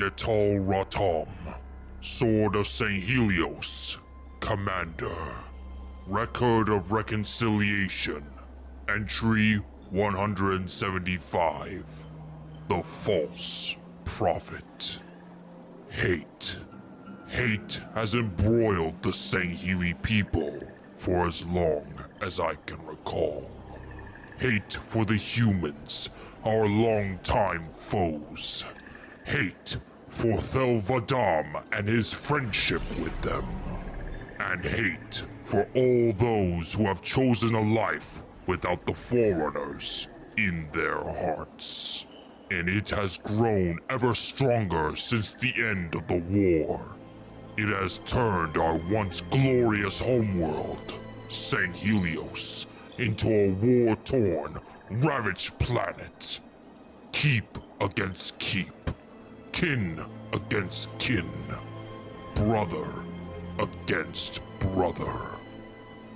Ghetal Ratam, Sword of St. Helios, Commander. Record of Reconciliation, Entry 175. The False Prophet. Hate. Hate has embroiled the Sangheli people for as long as I can recall. Hate for the humans, our longtime foes. Hate for Ghetal Ratam and his friendship with them. And hate for all those who have chosen a life without the Forerunners in their hearts. And it has grown ever stronger since the end of the war. It has turned our once glorious homeworld, St. Helios, into a war-torn, ravaged planet. Keep against keep, kin against kin, brother against brother.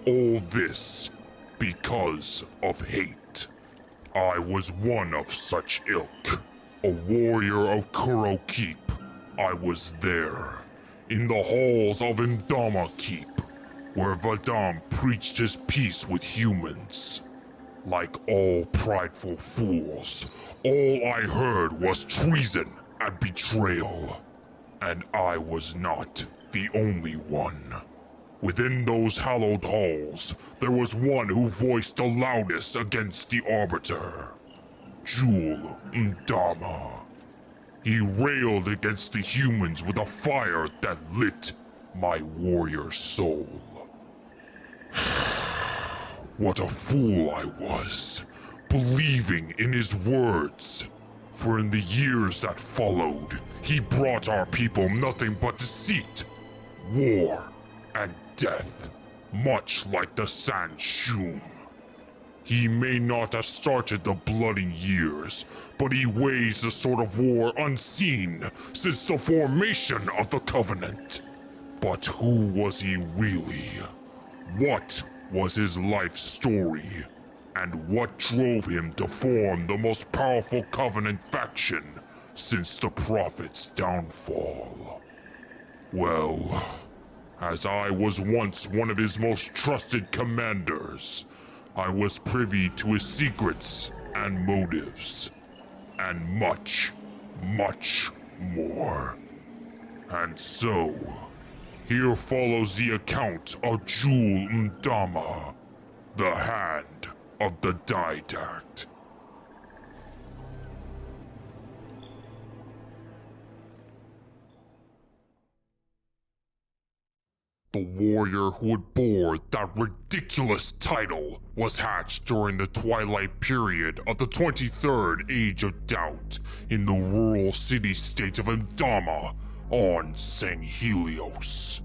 All this because of hate. I was one of such ilk, a warrior of Kuro Keep. I was there, in the halls of Mdama Keep, where Ratam preached his peace with humans. Like all prideful fools, all I heard was treason and betrayal. And I was not the only one. Within those hallowed halls, there was one who voiced the loudest against the Arbiter. Ghetal Mdama. He railed against the humans with a fire that lit my warrior soul. What a fool I was, believing in his words. For in the years that followed, he brought our people nothing but deceit, war, and death, much like the Sanshum. He may not have started the bloody years, but he waged a sort of war unseen since the formation of the Covenant. But who was he really? What was his life story? And what drove him to form the most powerful Covenant faction since the Prophet's downfall? Well, as I was once one of his most trusted commanders, I was privy to his secrets and motives, and much, much more. And so, here follows the account of Ghetal Mdama, the Hand of the Didact. The warrior who had bore that ridiculous title was hatched during the twilight period of the 23rd Age of Doubt in the rural city-state of Mdama on St. Helios.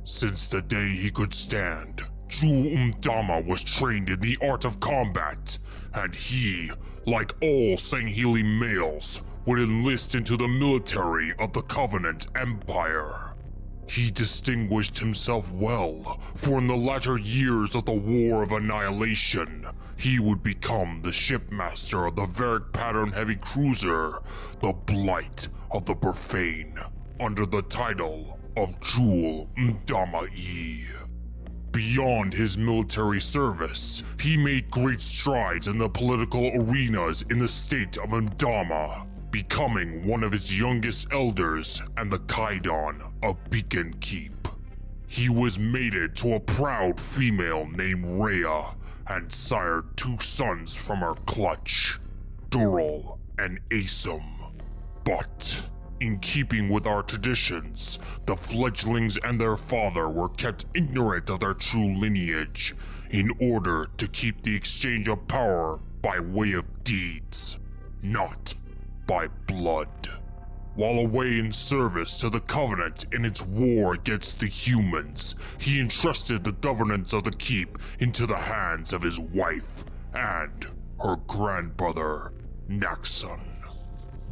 Since the day he could stand, Ghetal Mdama was trained in the art of combat, and he, like all Sangheli males, would enlist into the military of the Covenant Empire. He distinguished himself well, for in the latter years of the War of Annihilation, he would become the shipmaster of the Varric pattern heavy cruiser, the Blight of the Profane, under the title of Ghetal Mdama-e. Beyond his military service, he made great strides in the political arenas in the state of Mdama, becoming one of its youngest elders and the Kaidan of Beacon Keep. He was mated to a proud female named Rhea and sired 2 sons from her clutch, Dural and Aesum. But, in keeping with our traditions, the fledglings and their father were kept ignorant of their true lineage in order to keep the exchange of power by way of deeds, not by blood. While away in service to the Covenant in its war against the humans, he entrusted the governance of the keep into the hands of his wife and her grandbrother, Naxon.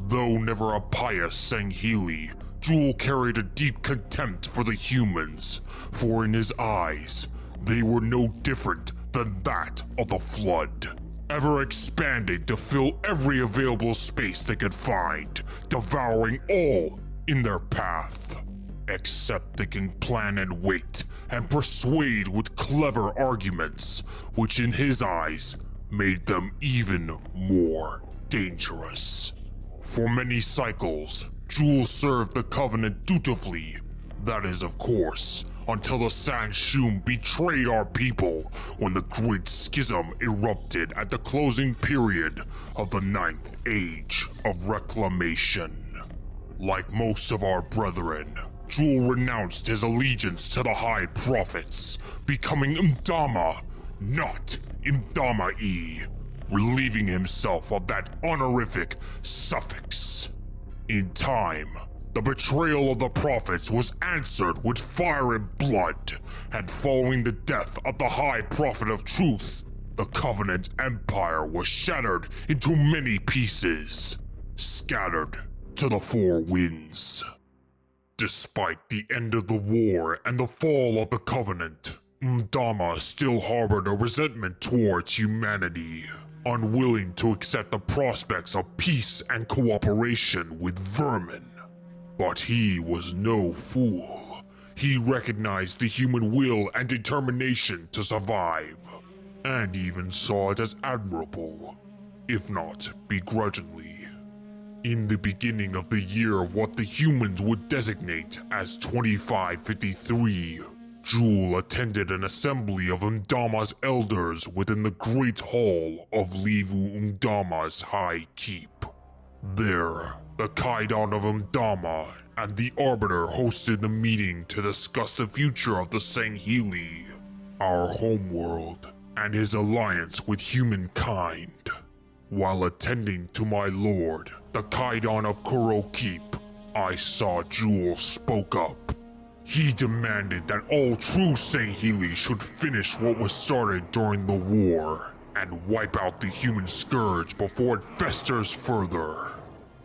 Though never a pious Sangheli, Ghetal carried a deep contempt for the humans, for in his eyes, they were no different than that of the Flood, ever expanding to fill every available space they could find, devouring all in their path, except they can plan and wait and persuade with clever arguments, which in his eyes made them even more dangerous. For many cycles, Jewel served the Covenant dutifully. That is, of course, until the Sanshum betrayed our people when the Great Schism erupted at the closing period of the Ninth Age of Reclamation. Like most of our brethren, Jewel renounced his allegiance to the High Prophets, becoming Mdama, not Mdama-e, relieving himself of that honorific suffix. In time, the betrayal of the prophets was answered with fire and blood, and following the death of the High Prophet of Truth, the Covenant Empire was shattered into many pieces, scattered to the four winds. Despite the end of the war and the fall of the Covenant, Mdama still harbored a resentment towards humanity, unwilling to accept the prospects of peace and cooperation with vermin. But he was no fool. He recognized the human will and determination to survive, and even saw it as admirable, if not begrudgingly. In the beginning of the year of what the humans would designate as 2553, Jewel attended an assembly of Mdama's elders within the Great Hall of Livu Mdama's High Keep. There, the Kaidan of Mdama and the Arbiter hosted the meeting to discuss the future of the Sanghili, our homeworld, and his alliance with humankind. While attending to my lord, the Kaidan of Kuro Keep, I saw Jewel spoke up. He demanded that all true Sanghili should finish what was started during the war and wipe out the human scourge before it festers further.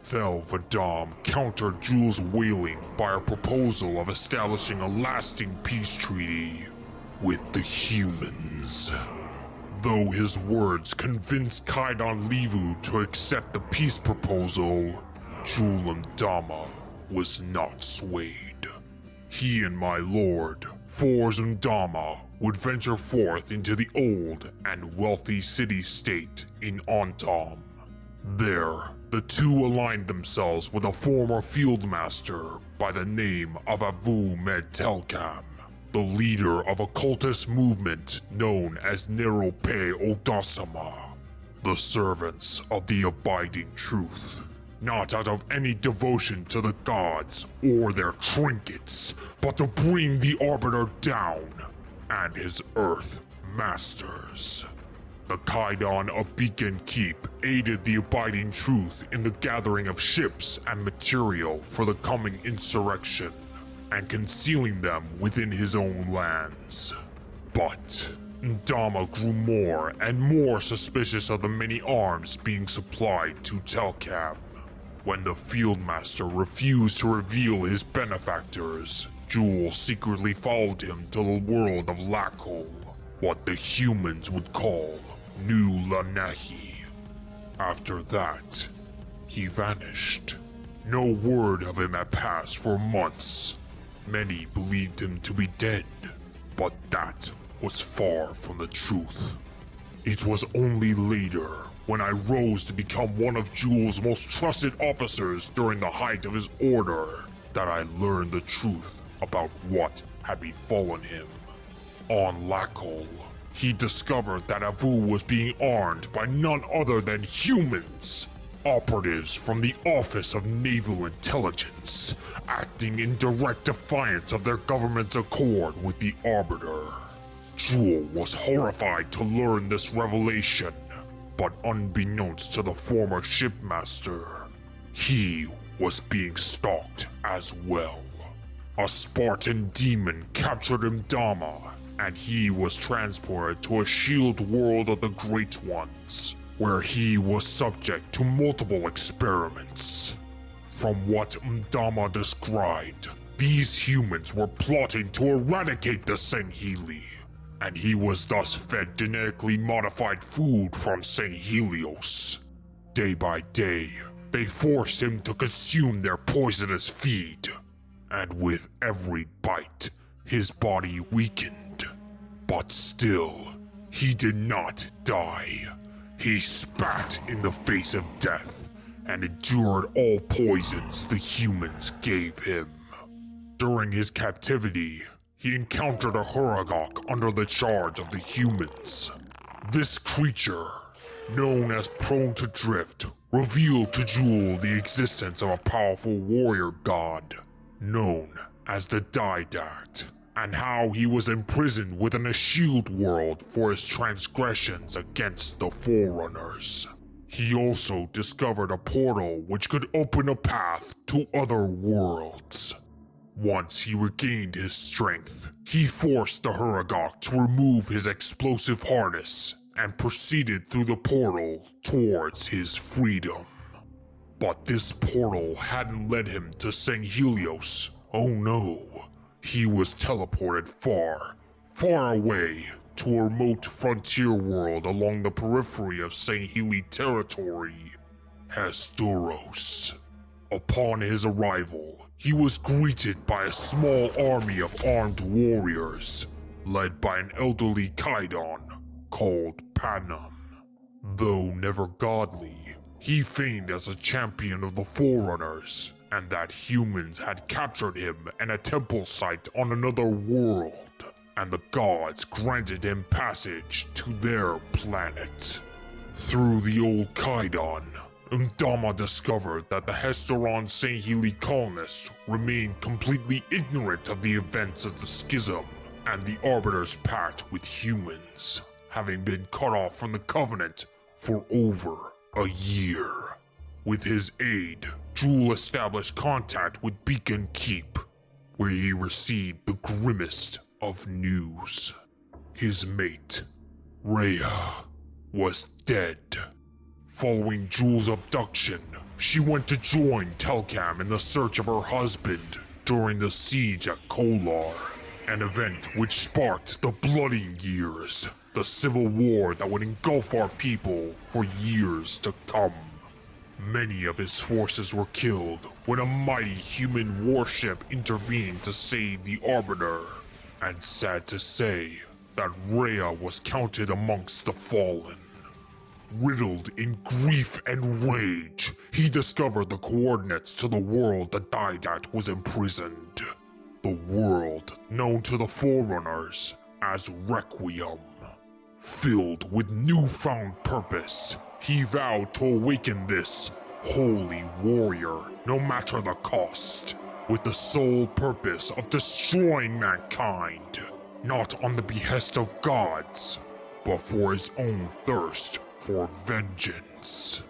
Ghetal Ratam countered Jewel's wailing by a proposal of establishing a lasting peace treaty with the humans. Though his words convinced Kaidan Livu to accept the peace proposal, Jewel Mdama was not swayed. He and my lord, Forz Mdama, would venture forth into the old and wealthy city-state in Ontom. There, the two aligned themselves with a former fieldmaster by the name of Avu Medtelkam, the leader of a cultist movement known as Nerope Odasama, the servants of the abiding truth. Not out of any devotion to the gods or their trinkets, but to bring the Arbiter down and his Earth Masters. The Kaidan of Beacon Keep aided the abiding truth in the gathering of ships and material for the coming insurrection, and concealing them within his own lands. But Mdama grew more and more suspicious of the many arms being supplied to Telkam. When the Fieldmaster refused to reveal his benefactors, Jewel secretly followed him to the world of Lakhol, what the humans would call New Lanahi. After that, he vanished. No word of him had passed for months. Many believed him to be dead, but that was far from the truth. It was only later, when I rose to become one of Jewel's most trusted officers during the height of his order, that I learned the truth about what had befallen him. On Lakhol, he discovered that Avu was being armed by none other than humans, operatives from the Office of Naval Intelligence, acting in direct defiance of their government's accord with the Arbiter. Jewel was horrified to learn this revelation, but unbeknownst to the former shipmaster, he was being stalked as well. A Spartan demon captured Mdama, and he was transported to a shield world of the Great Ones, where he was subject to multiple experiments. From what Mdama described, these humans were plotting to eradicate the Sanghili, and he was thus fed genetically modified food from Sanghelios. Day by day, They forced him to consume their poisonous feed, and with every bite, his body weakened. But still, he did not die. He spat in the face of death and endured all poisons the humans gave him. During his captivity, he encountered a Huragok under the charge of the humans. This creature, known as Prone to Drift, revealed to Jewel the existence of a powerful warrior god, known as the Didact, and how he was imprisoned within a shield world for his transgressions against the Forerunners. He also discovered a portal which could open a path to other worlds. Once he regained his strength, he forced the Huragok to remove his explosive harness and proceeded through the portal towards his freedom. But this portal hadn't led him to St. Helios. Oh no, he was teleported far, far away to a remote frontier world along the periphery of St. Heli territory, Hesperos. Upon his arrival, he was greeted by a small army of armed warriors, led by an elderly Khaidon called Panam. Though never godly, he feigned as a champion of the Forerunners, and that humans had captured him in a temple site on another world, and the gods granted him passage to their planet. Through the old Khaidon, Mdama discovered that the Hesteron St. Heli colonists remained completely ignorant of the events of the Schism and the Arbiter's pact with humans, having been cut off from the Covenant for over a year. With his aid, Jewel established contact with Beacon Keep, where he received the grimmest of news. His mate, Rhea, was dead. Following Jewel's abduction, she went to join Telcam in the search of her husband during the siege at Kolar, an event which sparked the Bloody Years, the civil war that would engulf our people for years to come. Many of his forces were killed when a mighty human warship intervened to save the Arbiter, and sad to say that Rhea was counted amongst the fallen. Riddled in grief and rage, he discovered the coordinates to the world that Didact was imprisoned. The world known to the Forerunners as Requiem. Filled with newfound purpose, he vowed to awaken this holy warrior no matter the cost, with the sole purpose of destroying mankind, not on the behest of gods, but for his own thirst for vengeance.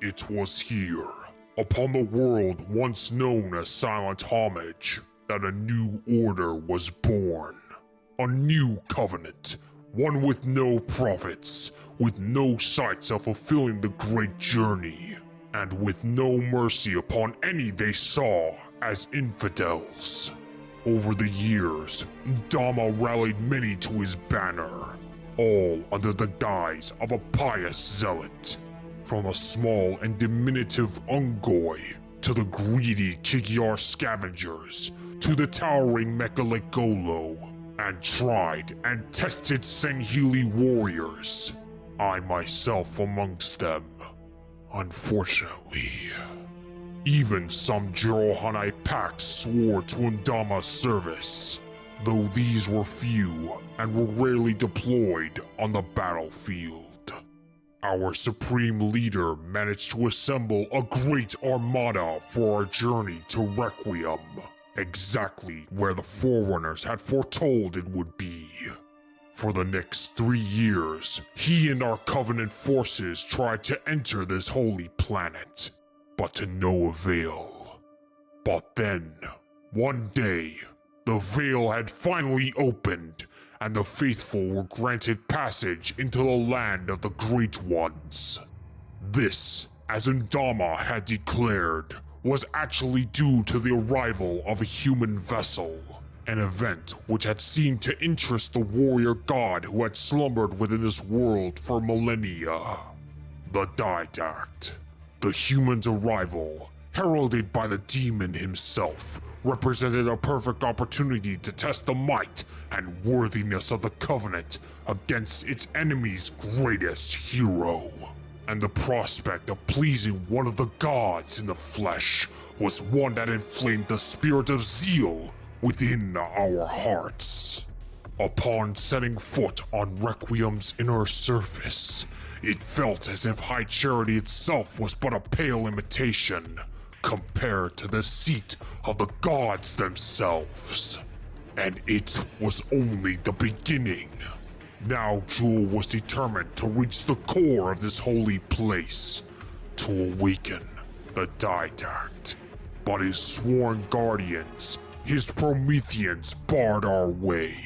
It was here, upon the world once known as Silent Homage, that a new order was born. A new covenant, one with no prophets, with no sights of fulfilling the great journey, and with no mercy upon any they saw as infidels. Over the years, Mdama rallied many to his banner, all under the guise of a pious zealot. From a small and diminutive Ungoi, to the greedy Kikiar scavengers, to the towering Mechalegolo, and tried and tested St. Heli warriors. I myself amongst them, unfortunately. Even some Jirohanai packs swore to Mdama's service, though these were few and were rarely deployed on the battlefield. Our supreme leader managed to assemble a great armada for our journey to Requiem, exactly where the Forerunners had foretold it would be. For the next 3 years, he and our Covenant forces tried to enter this holy planet, but to no avail. But then, one day, the veil had finally opened, and the faithful were granted passage into the land of the Great Ones. This, as Mdama had declared, was actually due to the arrival of a human vessel, an event which had seemed to interest the warrior god who had slumbered within this world for millennia. The Didact. The human's arrival, heralded by the demon himself, represented a perfect opportunity to test the might and worthiness of the Covenant against its enemy's greatest hero. And the prospect of pleasing one of the gods in the flesh was one that inflamed the spirit of zeal within our hearts. Upon setting foot on Requiem's inner surface, it felt as if High Charity itself was but a pale imitation compared to the seat of the gods themselves. And it was only the beginning. Now Jewel was determined to reach the core of this holy place, to awaken the Didact. But his sworn guardians, his Prometheans, barred our way.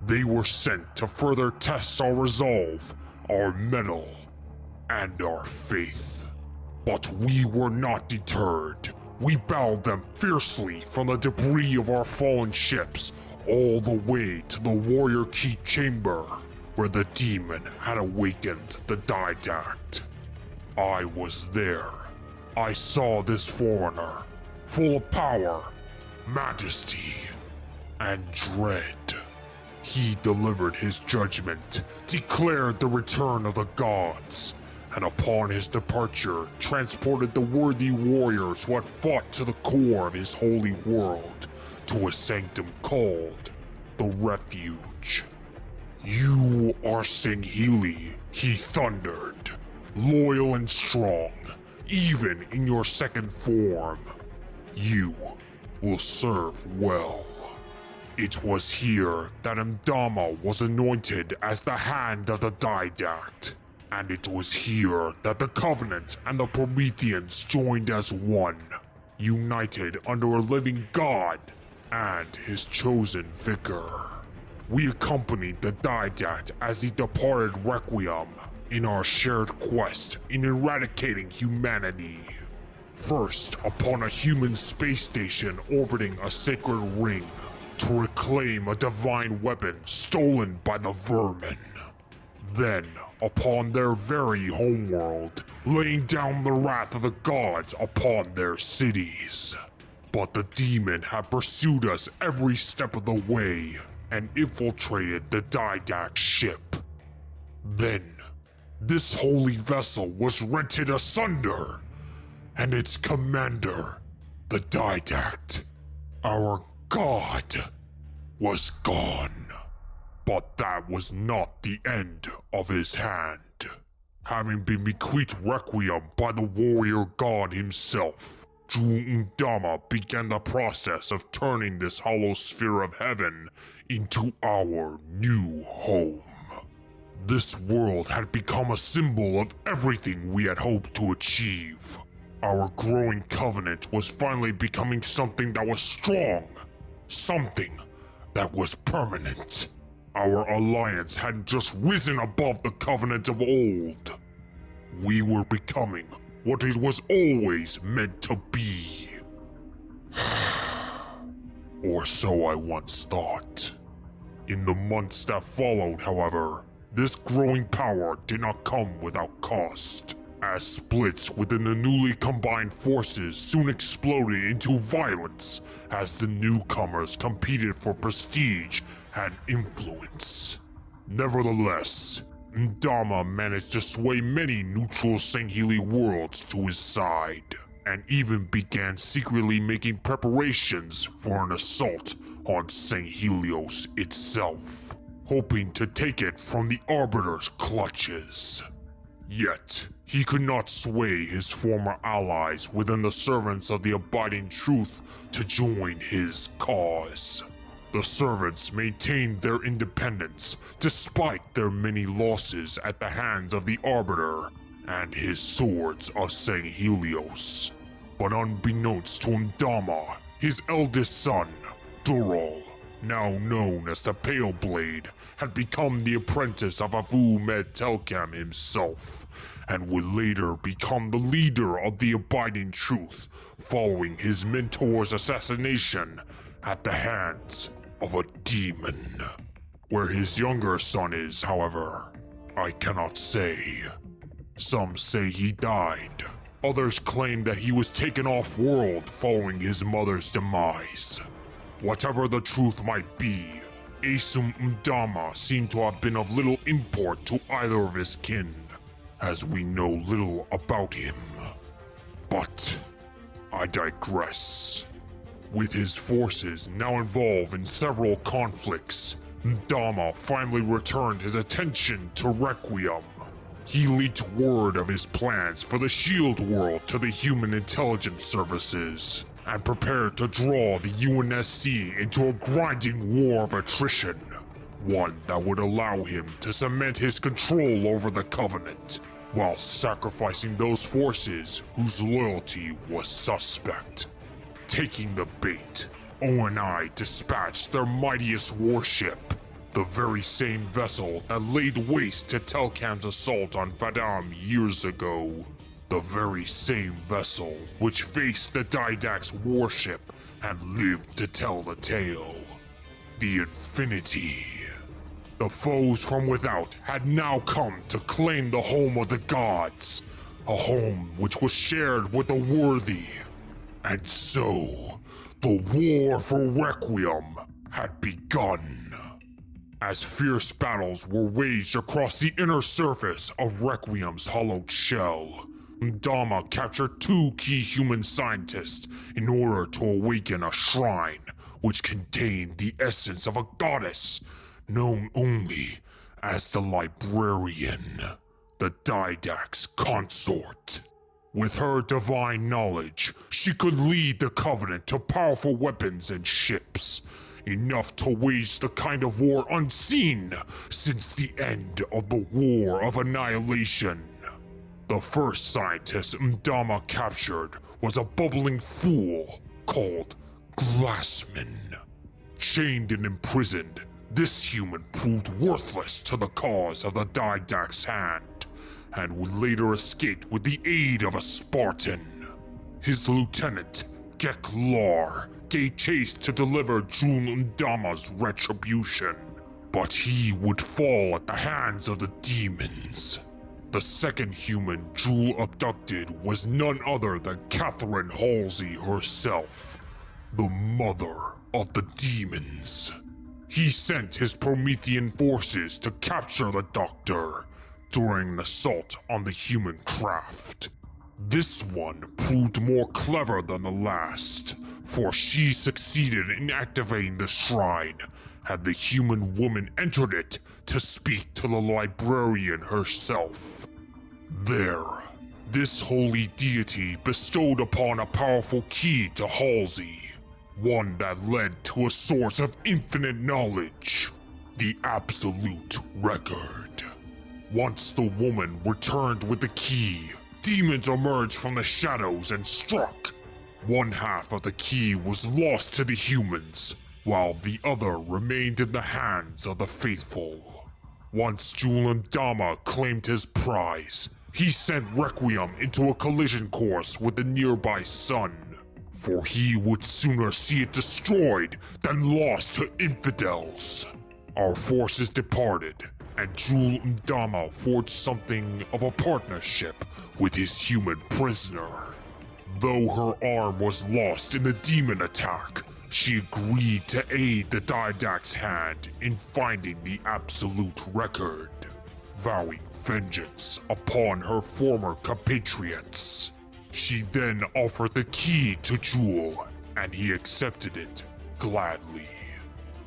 They were sent to further test our resolve, our mettle, and our faith. But we were not deterred. We battled them fiercely from the debris of our fallen ships all the way to the Warrior Key Chamber, where the demon had awakened the Didact. I was there. I saw this foreigner, full of power, majesty, and dread. He delivered his judgment, declared the return of the gods, and upon his departure transported the worthy warriors who had fought to the core of his holy world to a sanctum called the Refuge. You are Singhili, he thundered, loyal and strong, even in your second form. You will serve well. It was here that Mdama was anointed as the hand of the Didact, and it was here that the Covenant and the Prometheans joined as one, united under a living god and his chosen vicar. We accompanied the Didact as he departed Requiem in our shared quest in eradicating humanity. First upon a human space station orbiting a sacred ring, to reclaim a divine weapon stolen by the vermin. Then, upon their very homeworld, laying down the wrath of the gods upon their cities. But the demon had pursued us every step of the way and infiltrated the Didact ship. Then, this holy vessel was rented asunder, and its commander, the Didact, our god, was gone. But that was not the end of his hand. Having been bequeathed Requiem by the warrior god himself, Mdama began the process of turning this hollow sphere of heaven into our new home. This world had become a symbol of everything we had hoped to achieve. Our growing covenant was finally becoming something that was strong, something that was permanent. Our alliance hadn't just risen above the covenant of old. We were becoming what it was always meant to be. Or so I once thought. In the months that followed, however, this growing power did not come without cost, as splits within the newly combined forces soon exploded into violence as the newcomers competed for prestige and influence. Nevertheless, Mdama managed to sway many neutral Singhili worlds to his side, and even began secretly making preparations for an assault on Singhelios itself, hoping to take it from the Arbiter's clutches. Yet, he could not sway his former allies within the servants of the Abiding Truth to join his cause. The servants maintained their independence despite their many losses at the hands of the Arbiter and his swords of Singhelios. But unbeknownst to Mdama, his eldest son, Dural, now known as the Pale Blade, had become the apprentice of Avu Med Telkam himself, and would later become the leader of the Abiding Truth, following his mentor's assassination at the hands of a demon. Where his younger son is, however, I cannot say. Some say he died, Others claim that he was taken off-world following his mother's demise. Whatever the truth might be, Asum Mdama seemed to have been of little import to either of his kin, as we know little about him. But I digress. With his forces now involved in several conflicts, Mdama finally returned his attention to Requiem. He leaked word of his plans for the Shield World to the Human Intelligence Services, and prepared to draw the UNSC into a grinding war of attrition, one that would allow him to cement his control over the Covenant, while sacrificing those forces whose loyalty was suspect. Taking the bait, ONI dispatched their mightiest warship, the very same vessel that laid waste to Telkam's assault on Vadam years ago. The very same vessel which faced the Didact's warship and lived to tell the tale. The Infinity. The foes from without had now come to claim the home of the gods, a home which was shared with the worthy. And so, the war for Requiem had begun. As fierce battles were waged across the inner surface of Requiem's hollowed shell, Mdama captured 2 key human scientists in order to awaken a shrine which contained the essence of a goddess known only as the Librarian, the Didact's consort. With her divine knowledge, she could lead the Covenant to powerful weapons and ships, enough to wage the kind of war unseen since the end of the War of Annihilation. The first scientist Mdama captured was a bubbling fool called Glassman. Chained and imprisoned, this human proved worthless to the cause of the Didact's hand, and would later escape with the aid of a Spartan. His lieutenant, Ghetal, gave chase to deliver Jul Mdama's retribution, but he would fall at the hands of the demons. The second human Jul abducted was none other than Catherine Halsey herself, the mother of the demons. He sent his Promethean forces to capture the Doctor during an assault on the human craft. This one proved more clever than the last, for she succeeded in activating the shrine, and the human woman entered it to speak to the Librarian herself. There, this holy deity bestowed upon a powerful key to Halsey, one that led to a source of infinite knowledge, the Absolute Record. Once the woman returned with the key, demons emerged from the shadows and struck. One half of the key was lost to the humans, while the other remained in the hands of the faithful. Once Jul Mdama claimed his prize, he sent Requiem into a collision course with the nearby sun, for he would sooner see it destroyed than lost to infidels. Our forces departed, and Jul Mdama forged something of a partnership with his human prisoner. Though her arm was lost in the demon attack, she agreed to aid the Didact's hand in finding the Absolute Record, vowing vengeance upon her former compatriots. She then offered the key to Jul, and he accepted it gladly.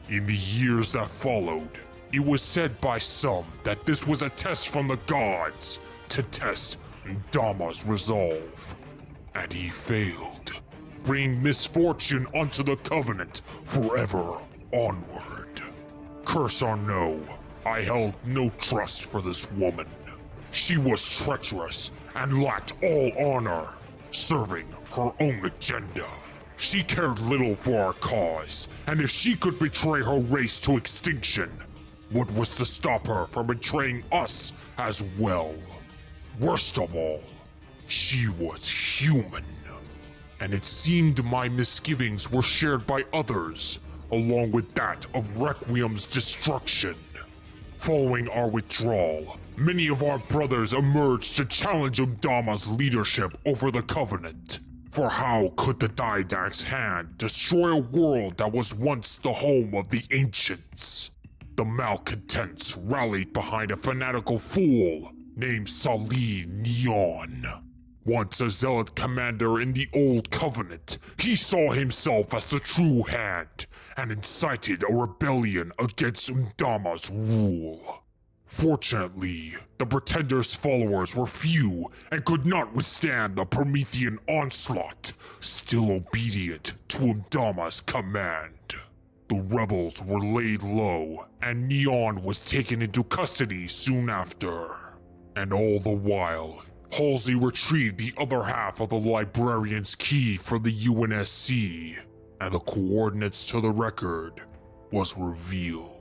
In the years that followed, it was said by some that this was a test from the gods to test Mdama's resolve, and he failed, bringing misfortune onto the Covenant forever onward. Curse or no, I held no trust for this woman. She was treacherous and lacked all honor, serving her own agenda. She cared little for our cause, and if she could betray her race to extinction, what was to stop her from betraying us as well? Worst of all, she was human. And it seemed my misgivings were shared by others, along with that of Requiem's destruction. Following our withdrawal, many of our brothers emerged to challenge Mdama's leadership over the Covenant. For how could the Didact's hand destroy a world that was once the home of the ancients? The malcontents rallied behind a fanatical fool named Sunaion. Once a zealot commander in the Old Covenant, he saw himself as the true hand and incited a rebellion against Mdama's rule. Fortunately, the Pretender's followers were few and could not withstand the Promethean onslaught, still obedient to Mdama's command. The rebels were laid low, and Neon was taken into custody soon after. And all the while, Halsey retrieved the other half of the librarian's key for the UNSC, and the coordinates to the record was revealed.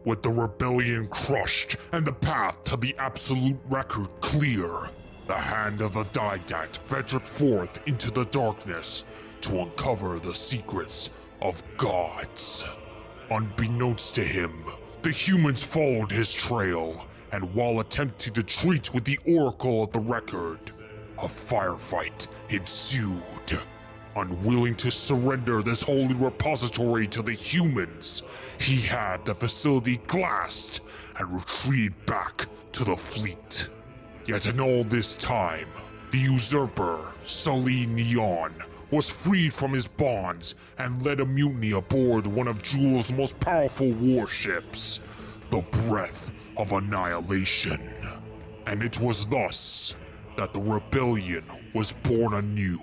With the rebellion crushed and the path to the absolute record clear, the hand of the Didact ventured forth into the darkness to uncover the secrets of gods. Unbeknownst to him, the humans followed his trail, and while attempting to treat with the Oracle of the Record, a firefight ensued. Unwilling to surrender this holy repository to the humans, he had the facility glassed and retreated back to the fleet. Yet in all this time, the usurper, Sunaion, was freed from his bonds and led a mutiny aboard one of Jules' most powerful warships, the Breath of Annihilation. And it was thus that the rebellion was born anew.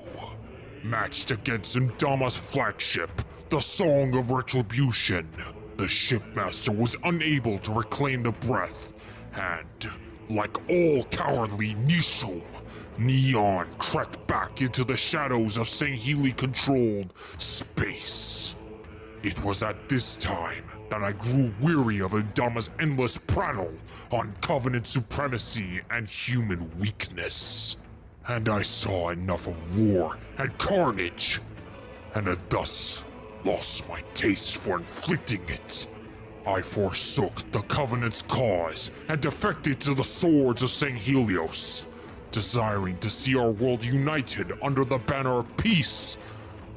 Matched against Mdama's flagship, the Song of Retribution, the shipmaster was unable to reclaim the breath, and, like all cowardly Nishum, Neon crept back into the shadows of Sangheli-controlled space. It was at this time that I grew weary of Mdama's endless prattle on Covenant supremacy and human weakness. And I saw enough of war and carnage, and had thus lost my taste for inflicting it. I forsook the Covenant's cause and defected to the swords of Sanghelios, desiring to see our world united under the banner of peace,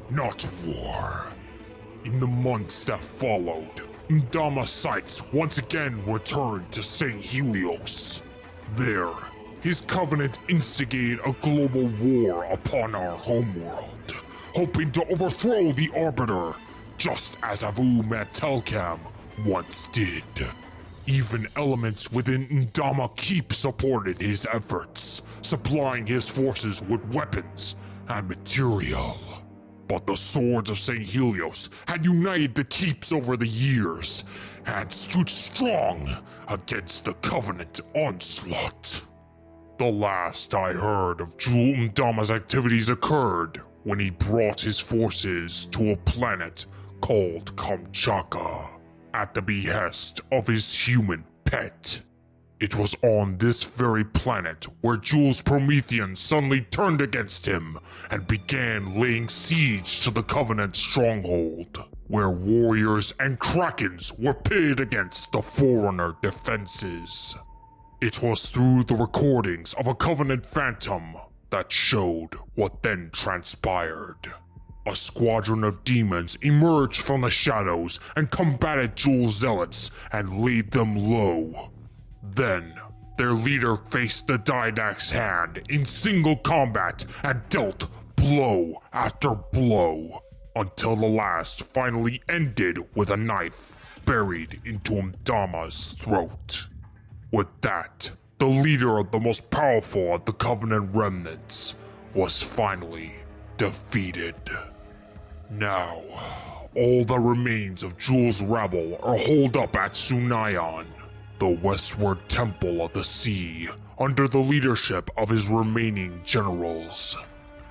not war. In the months that followed, Mdama's sights once again returned to Sanghelios. There, his Covenant instigated a global war upon our homeworld, hoping to overthrow the Arbiter, just as Avu Matelkam once did. Even elements within Mdama Keep supported his efforts, supplying his forces with weapons and material. But the swords of Sanghelios had united the Keeps over the years, and stood strong against the Covenant onslaught. The last I heard of Jul Mdama's activities occurred when he brought his forces to a planet called Kamchaka, at the behest of his human pet. It was on this very planet where Jul's Promethean suddenly turned against him and began laying siege to the Covenant stronghold, where warriors and krakens were pitted against the Forerunner defenses. It was through the recordings of a Covenant Phantom that showed what then transpired. A squadron of demons emerged from the shadows and combated Jul's zealots and laid them low. Then, their leader faced the Didact's hand in single combat and dealt blow after blow, until the last finally ended with a knife buried into Mdama's throat. With that, the leader of the most powerful of the Covenant remnants was finally defeated. Now, all that remains of Jul's rabble are holed up at Sunaion, the westward temple of the sea, under the leadership of his remaining generals.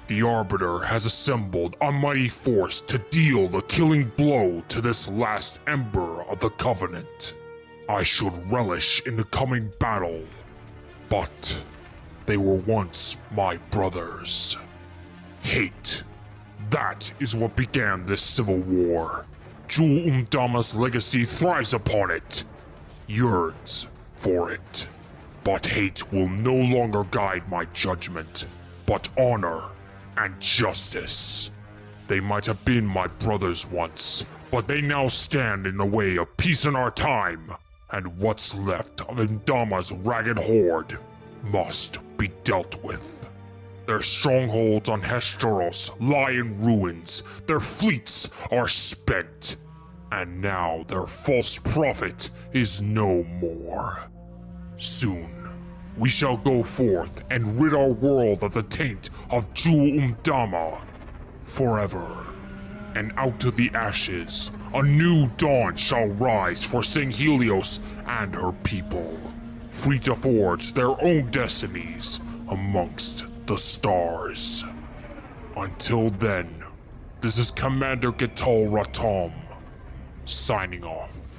The Arbiter has assembled a mighty force to deal the killing blow to this last ember of the Covenant. I should relish in the coming battle, but they were once my brothers. Hate, that is what began this civil war. Jul Mdama's legacy thrives upon it, yearns for it. But hate will no longer guide my judgment, but honor and justice. They might have been my brothers once, but they now stand in the way of peace in our time, and what's left of Mdama's ragged horde must be dealt with. Their strongholds on Hesperos lie in ruins, their fleets are spent, and now their false prophet is no more. Soon, we shall go forth and rid our world of the taint of Mdama forever. And out of the ashes, a new dawn shall rise for St. Helios and her people, free to forge their own destinies amongst the stars. Until then, this is Commander Ghetal Ratam, signing off.